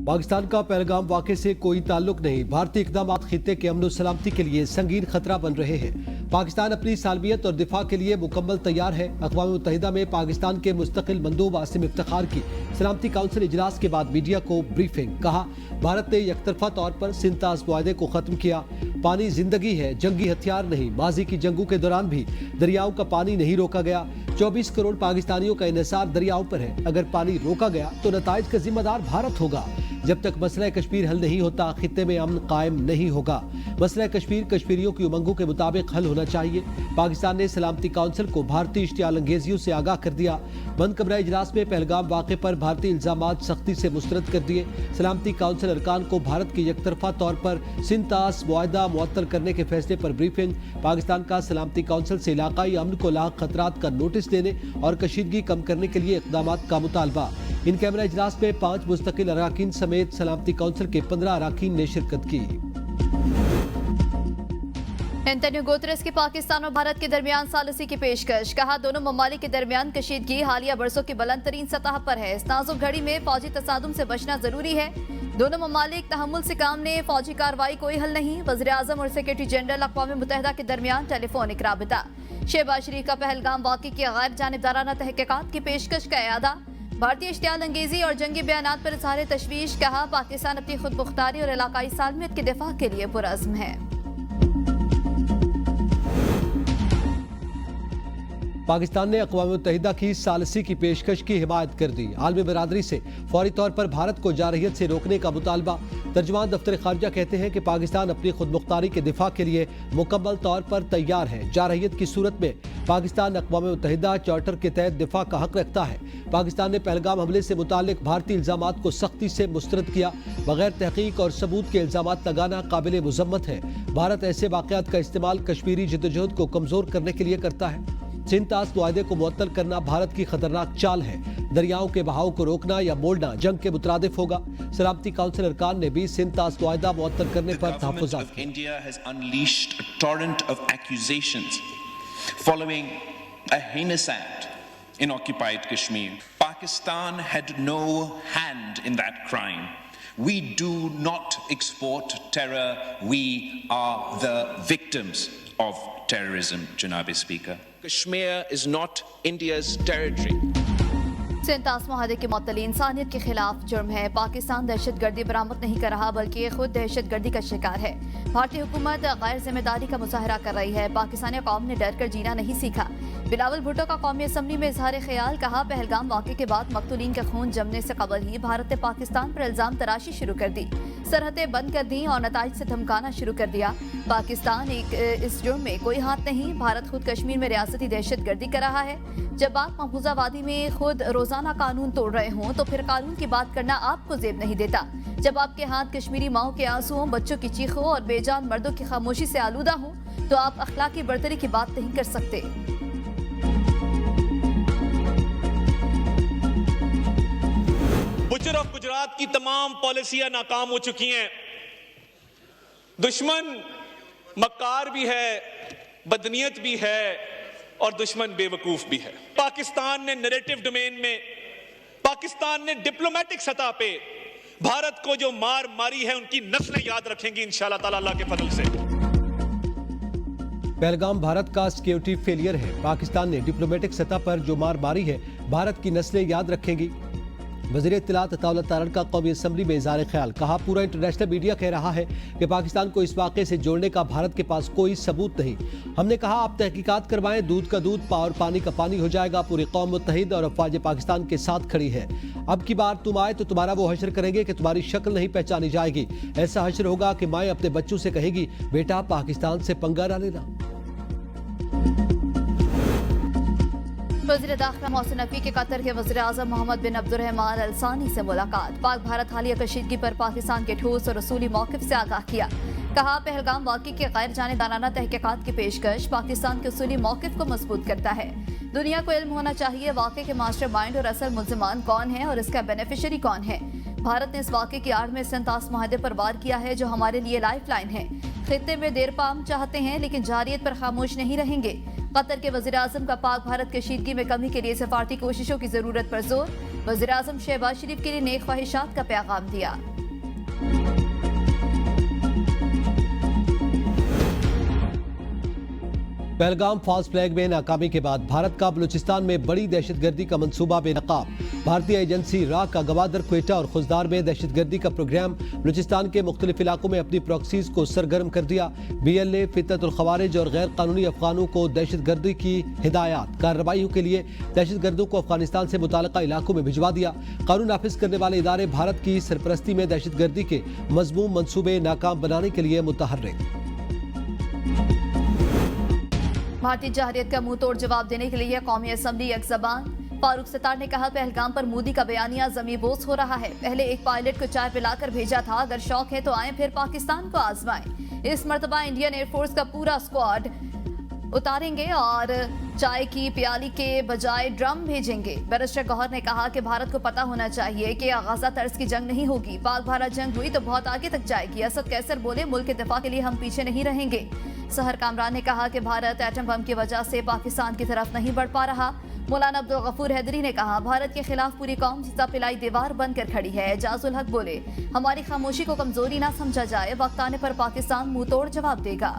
पाकिस्तान का पहलगाम वाक़े से कोई ताल्लुक नहीं। भारतीय इक़दामात खित्ते के अमन और सलामती के लिए संगीन खतरा बन रहे हैं। पाकिस्तान अपनी सालमियत और दिफा के लिए मुकम्मल तैयार है। अक़वाम मुत्तहिदा में पाकिस्तान के मुस्तकिल मंदूब आसिम इफ्तिखार की सलामती काउंसिल इजलास के बाद मीडिया को ब्रीफिंग। कहा, भारत ने यकतरफा तौर पर सिंतास मुआहदे को खत्म किया। पानी जिंदगी है, जंगी हथियार नहीं। माजी की जंगों के दौरान भी दरियाओं का पानी नहीं रोका गया। 24 करोड़ पाकिस्तानियों का इन्हिसार दरियाओं पर है। अगर पानी रोका गया तो नताइज का जिम्मेदार भारत होगा। जब तक मसला कश्मीर हल नहीं होता, खित्ते में अमन कायम नहीं होगा। मसला कश्मीर कश्मीरियों की उमंगों के मुताबिक हल होना चाहिए। पाकिस्तान ने सलामती काउंसिल को भारतीय इश्तियाल अंगेजियों से आगाह कर दिया। बंद कमरा इजलास में पहलगाम वाक़े पर भारतीय इल्जामात सख्ती से मुस्तरद कर दिए। सलामती काउंसिल अरकान को भारत की यकतरफा तौर पर सिंतास मुआहदा मुअत्तल करने के फैसले पर ब्रीफिंग। पाकिस्तान का सलामती काउंसिल से इलाकाई अमन को लाक खतरात का नोटिस देने और कशीदगी कम करने के लिए इक़दामात का मुतालबा। इन कैमरा इजलास में 5 मुस्तकिल अरकान समेत सलामती काउंसिल के 15 अरकान ने शिरकत की। एंटोनियो गुतेरेस की पाकिस्तान और भारत के दरमियान सालिसी की पेशकश। कहा, दोनों ममालिक के दरमियान कशीदगी हालिया बरसों की बुलंद तरीन सतह पर है। इस नाजुक घड़ी में फौजी तसादुम से बचना जरूरी है। दोनों ममालिक तहम्मुल से काम ने, फौजी कार्रवाई कोई हल नहीं। वज़ीर आज़म और सेक्रेटरी जनरल अक़वाम मुत्तहिदा के दरमियान टेलीफोनिक राबिता। शहबाज शरीफ का पहलगाम वाक़े की गैर जानिबदाराना तहक़ीक़ात की पेशकश का इआदा। भारतीय इश्तियाल अंगेजी और जंगी बयानात पर इज़हार तशवीश। कहा, पाकिस्तान अपनी खुद मुख्तारी और इलाकाई सालमियत के दिफा के लिए पुरअज़्म है। पाकिस्तान ने अक़वाम मुत्तहिदा की सालिसी की पेशकश की हिमायत कर दी। आलमी बरादरी से फौरी तौर पर भारत को जारहियत से रोकने का मुतालबा। तर्जुमान दफ्तर खारजा कहते हैं कि पाकिस्तान अपनी खुद मुख्तारी के दिफा के लिए मुकम्मल तौर पर तैयार है। जारहियत की सूरत में पाकिस्तान अक़वाम मुत्तहिदा चार्टर के तहत दिफा का हक रखता है। पाकिस्तान ने पहलगाम हमले से मुतालिक भारतीय इल्जामात को सख्ती से मुस्तरद किया। बगैर तहकीक और सबूत के इल्जामात लगाना काबिल मुज़म्मत है। भारत ऐसे वाक़यात का इस्तेमाल कश्मीरी जद्दोजहद को कमज़ोर करने के लिए करता है। सिंतास मुआहदे को मुअत्तल करना भारत की खतरनाक चाल है। दरियाओं के बहाव को रोकना या मोड़ना जंग के मुतरादिफ होगा। सलामती काउंसिल अरकान ने भी सिंतास मुआहदा मुअत्तल करने पर तहफ़्फ़ुज़ात किए। India has unleashed a torrent of accusations following a heinous act in occupied Kashmir. Pakistan had no hand in that crime. We do not export terror. We are the victims of terrorism, Janabi Speaker. Kashmir is not India's territory. सिंतास मुआहदे के मुअत्तली इंसानियत के खिलाफ जुर्म है। पाकिस्तान दहशत गर्दी बरामद नहीं कर रहा बल्कि खुद दहशत गर्दी का शिकार है। भारतीय हुकूमत गैर जिम्मेदारी का मुजाहरा कर रही है। पाकिस्तानी कौम ने डर कर जीना नहीं सीखा। बिलावल भुट्टो का कौमी असम्बली में इजहार ख्याल। कहा, पहलगाम वाक़े के बाद मकतूलीन का खून जमने से कबल ही भारत ने पाकिस्तान पर इल्जाम तराशी शुरू कर दी, सरहदें बंद कर दी और नताइज से धमकाना शुरू कर दिया। पाकिस्तान इस जुर्म में कोई हाथ नहीं। भारत खुद कश्मीर में रियासती दहशत गर्दी कर रहा है। जब आप महफूजा वादी में खुद रोजाना कानून तोड़ रहे हों तो फिर कानून की बात करना आपको जेब नहीं देता। जब आपके हाथ कश्मीरी माओं के आंसुओं, बच्चों की चीखों और बेजान मर्दों की खामोशी से आलूदा हों तो आप अखलाकी बर्तरी की बात नहीं कर सकते। बुचर ऑफ गुजरात की तमाम पॉलिसियां नाकाम हो चुकी हैं। दुश्मन मक्कार भी है, बदनीयत भी है और दुश्मन बेवकूफ भी है। पाकिस्तान ने नैरेटिव डोमेन में, पाकिस्तान ने डिप्लोमेटिक सतह पे भारत को जो मार मारी है उनकी नस्लें याद रखेंगी इंशाअल्लाह ताला अल्लाह के फजल से। पहलगाम भारत का सिक्योरिटी फेलियर है। पाकिस्तान ने डिप्लोमेटिक सतह पर जो मार मारी है भारत की नस्लें याद रखेंगी। वज़ीर इत्तलात अताउल्लाह तारड़ का कौमी असम्बली में इज़हार ख्याल। कहा, पूरा इंटरनेशनल मीडिया कह रहा है कि पाकिस्तान को इस वाक़े से जोड़ने का भारत के पास कोई सबूत नहीं। हमने कहा, आप तहकीकात करवाएं, दूध का दूध और पानी का पानी हो जाएगा। पूरी कौम मुत्तहिद और अफ़वाज पाकिस्तान के साथ खड़ी है। अब की बार तुम आए तो तुम्हारा वो हशर करेंगे कि तुम्हारी शक्ल नहीं पहचानी जाएगी। ऐसा हशर होगा कि माएँ अपने बच्चों से कहेगी, बेटा पाकिस्तान से पंगा ना लेना। वज़ीर दाखिला मोहसिन नकवी के कतर के वज़ीर आज़म मोहम्मद बिन अब्दुर्रहमान अल सानी से मुलाकात। पाक भारत हालिया कशीदगी पर पाकिस्तान के ठोस और उसूली मौक़िफ़ से आगाह किया। कहा, पहलगाम वाक़े के गैर जानिबदाराना तहक़ीक़ात की पेशकश पाकिस्तान के उसूली मौक़िफ़ को मजबूत करता है। दुनिया को इल्म होना चाहिए वाक़े के मास्टर माइंड और असल मुल्ज़िमान कौन है और इसका बेनिफिशरी कौन है। भारत ने इस वाक़े की आड़ में सिंतास मुआहदे पर वार किया है जो हमारे लिए लाइफ लाइन है। खित्ते में देर पाम चाहते हैं लेकिन जारियत पर खामोश नहीं रहेंगे। कतर के वज़ीर आज़म का पाक भारत कशीदगी में कमी के लिए सफारती कोशिशों की जरूरत पर जोर। वज़ीर आज़म शहबाज शरीफ के लिए नेक ख्वाहिशात का पैगाम दिया। पहलगाम फॉल्स फ्लैग में नाकामी के बाद भारत का बलूचिस्तान में बड़ी दहशतगर्दी का मंसूबा बेनकाब। भारतीय एजेंसी रा का गवादर, क्वेटा और खुजदार में दहशतगर्दी का प्रोग्राम बलूचिस्तान के मुख्तलिफ इलाकों में अपनी प्रॉक्सीज को सरगर्म कर दिया। BLA, फितरतुल खवारिज और गैर कानूनी अफगानों को दहशतगर्दी की हिदायत। कार्रवाइयों के लिए दहशतगर्दों को अफगानिस्तान से मुताल्लिका इलाकों में भिजवा दिया। कानून नाफिज करने वाले इदारे भारत की सरपरस्ती में दहशतगर्दी के मजमूम मंसूबे नाकाम बनाने के लिए मुतहर्रिक। भारतीय जहरियत का मुंह तोड़ जवाब देने के लिए कौमी असम्बली एक जबान। फारूक सत्तार ने कहा, पहलगाम पर मोदी का बयानिया ज़मीबोस हो रहा है। पहले एक पायलट को चाय पिलाकर भेजा था, अगर शौक है तो आए फिर पाकिस्तान को आजमाएं। इस मर्तबा इंडियन एयरफोर्स का पूरा स्क्वाड उतारेंगे और चाय की प्याली के बजाय ड्रम भेजेंगे। बैरिस्टर गौहर ने कहा कि भारत को पता होना चाहिए कि गाजा तर्ज की जंग नहीं होगी। पाक भारत जंग हुई तो बहुत आगे तक जाएगी। असद कैसर बोले, मुल्क के दिफा के लिए हम पीछे नहीं रहेंगे। सहर कामरान ने कहा कि भारत एटम बम की वजह से पाकिस्तान की तरफ नहीं बढ़ पा रहा। मौलाना अब्दुल गफूर हैदरी ने कहा, भारत के खिलाफ पूरी कौम सीता पिलाई दीवार बनकर खड़ी है। एजाजुल हक बोले, हमारी खामोशी को कमजोरी ना समझा जाए, वक्त आने पर पाकिस्तान मुंह तोड़ जवाब देगा।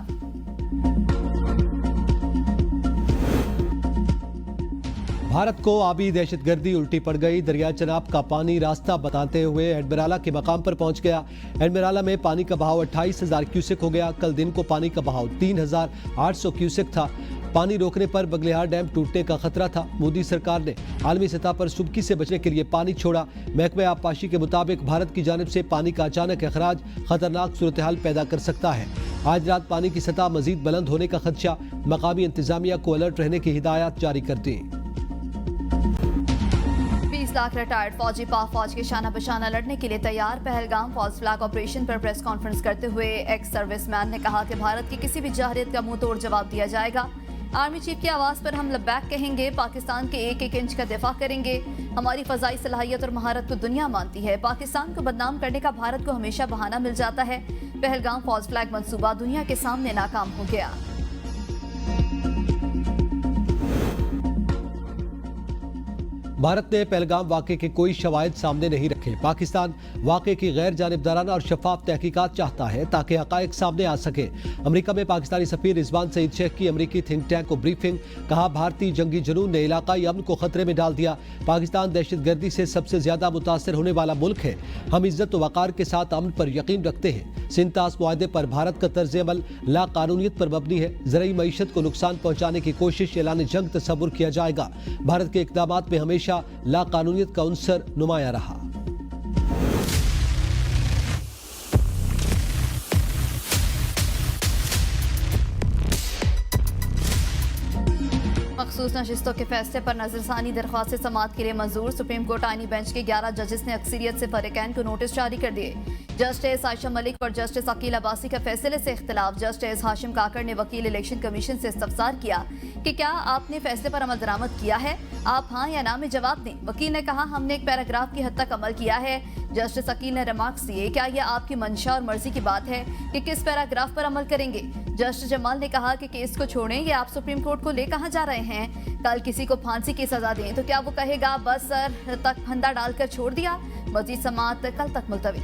भारत को आबी दहशतगर्दी उल्टी पड़ गई। दरिया चनाब का पानी रास्ता बताते हुए एडमिराला के मकाम पर पहुंच गया। एडमिराला में पानी का बहाव 28,000 क्यूसेक हो गया। कल दिन को पानी का बहाव 3,800 क्यूसेक था। पानी रोकने पर बगलिहार डैम टूटने का खतरा था। मोदी सरकार ने आलमी सतह पर सुबकी से बचने के लिए पानी छोड़ा। महकमे आबपाशी के मुताबिक भारत की जानिब से पानी का अचानक अखराज खतरनाक सूरत हाल पैदा कर सकता है। आज रात पानी की सतह मजीद बुलंद होने का खदशा। मकामी इंतजामिया को अलर्ट रहने की हिदायत जारी कर दी। 20 लाख रिटायर्ड फौजी पाक फौज के शाना बशाना लड़ने के लिए तैयार। पहलगाम फॉल्स फ्लैग ऑपरेशन पर प्रेस कॉन्फ्रेंस करते हुए एक्स सर्विसमैन ने कहा कि भारत की किसी भी जहरियत का मुंह तोड़ जवाब दिया जाएगा। आर्मी चीफ की आवाज पर हम लबैक कहेंगे। पाकिस्तान के एक एक इंच का दिफा करेंगे। हमारी फजाई सलाहियत और महारत को दुनिया मानती है। पाकिस्तान को बदनाम करने का भारत को हमेशा बहाना मिल जाता है। पहलगाम फॉल्स फ्लैग मंसूबा दुनिया के सामने नाकाम हो गया। भारत ने पहलगाम वाक़े के कोई शवाहिद सामने नहीं रखे। पाकिस्तान वाक़े की गैर जानिबदाराना और शफाफ तहकीकात चाहता है ताकि हक़ाइक़ सामने आ सके। अमेरिका में पाकिस्तानी सफ़ीर रिजवान सईद शेख की अमेरिकी थिंक टैंक को ब्रीफिंग। कहा, भारतीय जंगी जुनून ने इलाकाई अमन को खतरे में डाल दिया। पाकिस्तान दहशतगर्दी से सबसे ज्यादा मुतासर होने वाला मुल्क है। हम इज्जत व वक़ार के साथ अमन पर यकीन रखते हैं। सिंतास मुआहदे पर भारत का तर्ज अमल ला कानूनियत पर मबनी है। ज़रई मईशत को नुकसान पहुँचाने की कोशिश ऐलान जंग तस्वुर किया जाएगा। भारत के इक़दामात में हमेशा ला कानूनियत का उन्सर नुमाया रहा। मखसूस नशिस्तों के फैसले पर नजरसानी दरख्वास्त समाअत के लिए मंजूर। सुप्रीम कोर्ट आईनी बेंच के 11 जजेस ने अक्सरियत से फरीकैन को नोटिस जारी कर दिए। जस्टिस आयशा मलिक और जस्टिस अकील अब्बासी का फैसले से इख्तिलाफ। जस्टिस हाशिम काकड़ ने वकील इलेक्शन कमीशन से इस्तफसार किया कि क्या आपने फैसले पर अमल दरामद किया है, आप हाँ या ना में जवाब दें। वकील ने कहा, हमने एक पैराग्राफ की हद तक अमल किया है। जस्टिस अकील ने रिमार्क्स दिए, क्या यह आपकी मंशा और मर्जी की बात है कि किस पैराग्राफ पर अमल करेंगे। जस्टिस जमाल ने कहा कि केस को छोड़ें, ये आप सुप्रीम कोर्ट को ले कहाँ जा रहे हैं। कल किसी को फांसी की सजा दें तो क्या वो कहेगा बस सर तक फंदा डालकर छोड़ दिया। मजीद समाअत कल तक मुलतवी।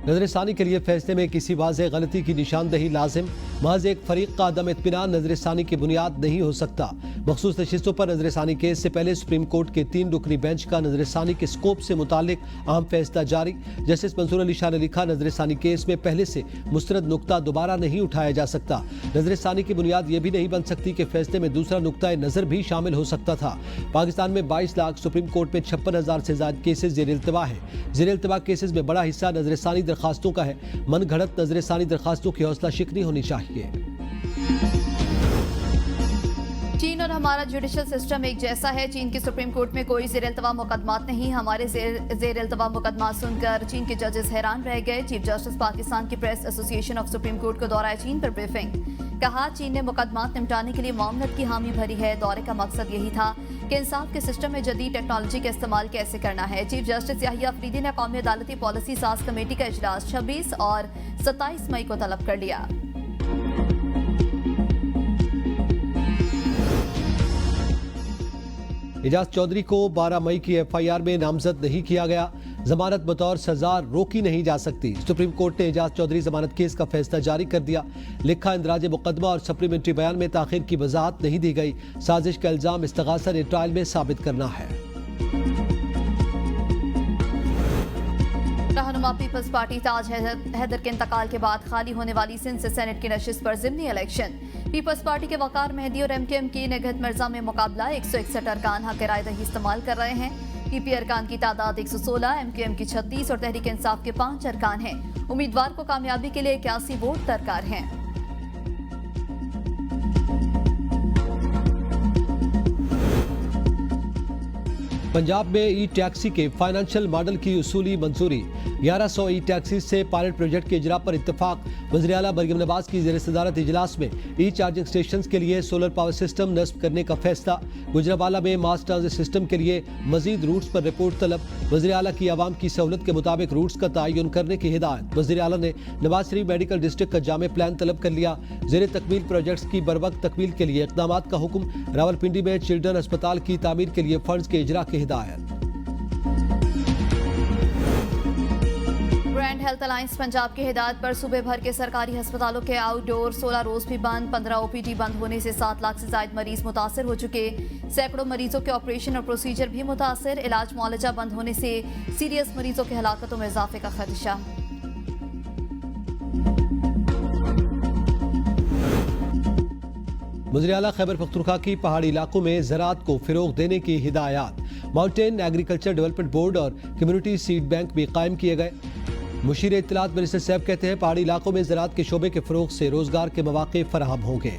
नजरसानी के लिए फैसले में किसी वाज़ेह गलती की निशानदही लाजिम। महज एक फरीक का अदम इत्मीनान नजरसानी की बुनियाद नहीं हो सकता। मखसूस नशिस्तों पर नजरसानी केस से पहले सुप्रीम कोर्ट के 3 रुकनी बेंच का नजरसानी के स्कोप से मुतालिक अहम फैसला जारी। जस्टिस मंसूर अली शाह ने लिखा, नजरसानी केस में पहले से मुस्तरद नुक्ता दोबारा नहीं उठाया जा सकता। नजरसानी की बुनियाद यह भी नहीं बन सकती कि फैसले में दूसरा नुक्ता नजर भी शामिल हो सकता था। पाकिस्तान में 22 लाख, सुप्रीम कोर्ट में 56,000 से ज्यादा केसेस जेर इल्तवा है। जेर इल्तवा केसेस में बड़ा हिस्सा नजरसानी दरखास्तों का है। मन घड़त नजरसानी दरखास्तों की हौसला शिकनी होनी चाहिए। चीन और हमारा जुडिशल सिस्टम एक जैसा है। चीन की सुप्रीम कोर्ट में कोई जेर इल्तवा मुकदमात नहीं। हमारे जेर इल्तवा मुकदमात सुनकर चीन के जजेस हैरान रह गए। चीफ जस्टिस पाकिस्तान की press association of supreme court को दौरा चीन पर ब्रीफिंग। कहा, चीन ने मुकदमात निपटाने के लिए मामलत की हामी भरी है। दौरे का मकसद यही था कि इंसाफ के सिस्टम में जदीद टेक्नोलॉजी का इस्तेमाल कैसे करना है। चीफ जस्टिस याहिया अफरीदी ने कौमी अदालती पॉलिसी साज कमेटी का इजलास 26 और 27 मई को तलब कर लिया। एजाज चौधरी को 12 मई की FIR में नामजद नहीं किया गया। जमानत बतौर सजा रोकी नहीं जा सकती। सुप्रीम कोर्ट ने एजाज चौधरी जमानत केस का फैसला जारी कर दिया। लिखा इंदराज मुकदमा और सप्लीमेंट्री बयान में ताखीर की वजाहत नहीं दी गई। साजिश का इल्जाम इस्तगासा ने ट्रायल में साबित करना है। रहनुमा पीपल्स पार्टी ताज हैदर के इंतकाल के बाद खाली होने वाली सिंध से सेनेट की नशिस्त पर ज़िमनी इलेक्शन। पीपल्स पार्टी के वकार मेहदी और एमकेएम की निगहत मिर्जा में मुकाबला। 161 अरकान हक राय दही इस्तेमाल कर रहे हैं। पीपी अरकान की तादाद 116, एमकेएम की 36 और तहरीक इंसाफ के 5 अरकान हैं। उम्मीदवार को कामयाबी के लिए 81 वोट दरकार हैं। पंजाब में ई टैक्सी के फाइनेंशियल मॉडल की उसूली मंजूरी। 1100 ई टैक्सी से पायलट प्रोजेक्ट के इजरा पर इत्तेफाक। वज़ीर आला मरियम नवाज की ज़ेर सदारत इजलास में ई चार्जिंग स्टेशन के लिए सोलर पावर सिस्टम नस्ब करने का फैसला। गुजरावाला में मास ट्रांजिट सिस्टम के लिए मजीद रूट्स पर रिपोर्ट तलब। वज़ीर आला की आवाम की सहूलत के मुताबिक रूट्स का तयन करने की हिदायत। वज़ीर आला ने नवाज शरीफ मेडिकल डिस्ट्रिक्ट का जामे प्लान तलब कर लिया। ज़ेर तकमील प्रोजेक्ट्स की बरवक्त तकमील के लिए इक़दाम का हुक्म। रावलपिंडी में चिल्ड्रन अस्पताल की तामीर के लिए फंड्स के इजरा की हिदायत। ग्रैंड हेल्थ अलायंस पंजाब की हिदायत पर सूबे भर के सरकारी अस्पतालों के आउटडोर 16 रोज भी बंद। 15 ओपीडी बंद होने से 7 लाख से ज्यादा मरीज मुतासर हो चुके। सैकड़ों मरीजों के ऑपरेशन और प्रोसीजर भी मुतासर। इलाज मुआलजा बंद होने से सीरियस मरीजों की हलाकतों में इजाफे का खदशा। वज़ीर आला खैबर पख्तूनख्वा की पहाड़ी इलाकों में ज़राअत को फ़रोग़ देने की हिदायत। माउंटेन एग्रीकल्चर डेवलपमेंट बोर्ड और कम्युनिटी सीड बैंक भी कायम किए गए। मुशीर इत्तलात मिनिस्टर सैफ कहते हैं पहाड़ी इलाकों में ज़राअत के शोबे के फ़रोग़ से रोज़गार के मौक़े फराहम होंगे।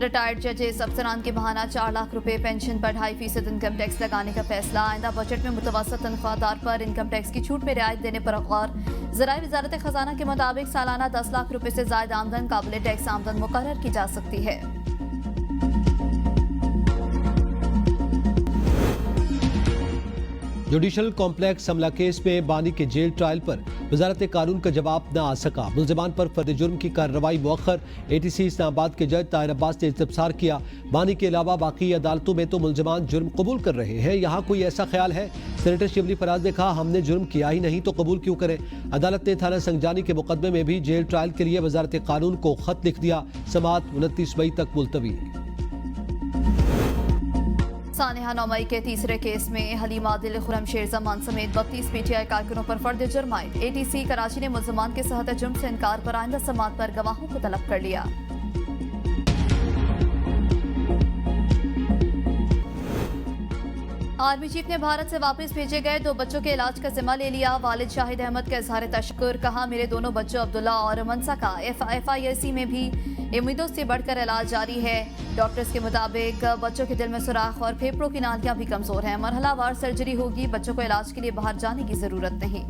रिटायर्ड जजेस अफसरान के बहाना 4 लाख रुपए पेंशन पर 2.5% इनकम टैक्स लगाने का फैसला। आइंदा बजट में मुतवसत तनख्वाहदार पर इनकम टैक्स की छूट में रियायत देने पर गौर। ज़राए वज़ारत खजाना के मुताबिक सालाना 10 लाख रुपए से ज़ायद आमदन काबिल टैक्स आमदन मुकर्रर की जा सकती है। जुडिशल कॉम्प्लेक्स हमला केस में बानी के जेल ट्रायल पर वजारत कानून का जवाब न आ सका। मुल्जिमान पर फर्द जुर्म की कार्रवाई मुअख्खर। एटीसी इस्लामाबाद के जज ताहिर अब्बास ने इस्तफसार किया। बानी के अलावा बाकी अदालतों में तो मुल्जिमान जुर्म कबूल कर रहे हैं, यहाँ कोई ऐसा ख्याल है? सेनेटर शिवली फराज ने कहा हमने जुर्म किया ही नहीं तो कबूल क्यों करें। अदालत ने थाना संगजानी के मुकदमे में भी जेल ट्रायल के लिए वजारत कानून को खत लिख दिया। समाअत 29 मई तक मुलतवी। सानिहा 9 मई के तीसरे केस में हलीमा दिल खुरम शेर जमान समेत 32 पीटीआई कारकुनों पर फर्द जुर्म आयद। एटीसी कराची ने मुल्जिमान के सहत जुर्म से इनकार पर आइंदा समाअत पर गवाहों को तलब कर लिया। आर्मी चीफ ने भारत से वापस भेजे गए 2 बच्चों के इलाज का जिम्मा ले लिया। वालिद शाहिद अहमद का इजहार तशक्कुर। कहा मेरे दोनों बच्चों अब्दुल्ला और मनसा का FIC में भी उम्मीदों से बढ़कर इलाज जारी है। डॉक्टर्स के मुताबिक बच्चों के दिल में सुराख और फेफड़ों की नालियां भी कमजोर हैं। मरहलावार सर्जरी होगी। बच्चों को इलाज के लिए बाहर जाने की जरूरत नहीं।